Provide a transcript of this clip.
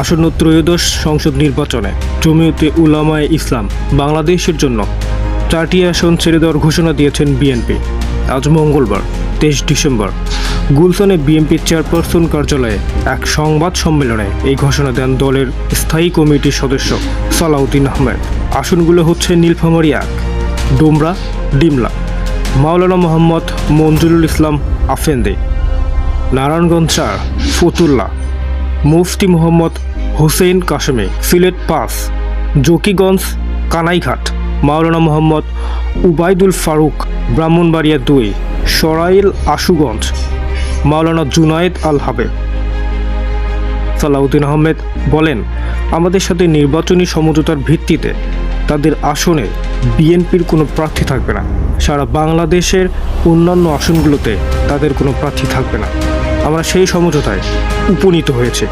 আসন্ন ত্রয়োদশ সংসদ নির্বাচনে জমিয়তে উলামায়ে ইসলাম বাংলাদেশের জন্য 4টি আসন ছেড়ে দেওয়ার ঘোষণা দিয়েছেন বিএনপি। আজ মঙ্গলবার 23 ডিসেম্বর গুলশানে বিএনপির চেয়ারপারসন কার্যালয়ে এক সংবাদ সম্মেলনে এই ঘোষণা দেন দলের স্থায়ী কমিটির সদস্য সালাউদ্দিন আহমেদ। আসনগুলো হচ্ছে নীলফামারী 1, ডোমরা, ডিমলা, মাওলানা মোহাম্মদ মঞ্জুরুল ইসলাম আফেন্দে, নারায়ণগঞ্জ 4, ফতুল্লা, মুফতি মোহাম্মদ হোসেন কাশেমে, সিলেট 5, জকিগঞ্জ, কানাইঘাট, মাওলানা মোহাম্মদ উবাইদুল ফারুক, ব্রাহ্মণবাড়িয়া 2, সরাইল আশুগঞ্জ, মাওলানা জুনায়েদ আল হাবেব। সালাউদ্দিন আহমেদ বলেন, আমাদের সাথে নির্বাচনী সমঝোতার ভিত্তিতে তাদের আসনে বিএনপির কোনো প্রার্থী থাকবে না। সারা বাংলাদেশের অন্যান্য আসনগুলোতে তাদের কোনো প্রার্থী থাকবে না। আমরা সেই সমঝোতায় উপনীত হয়েছে।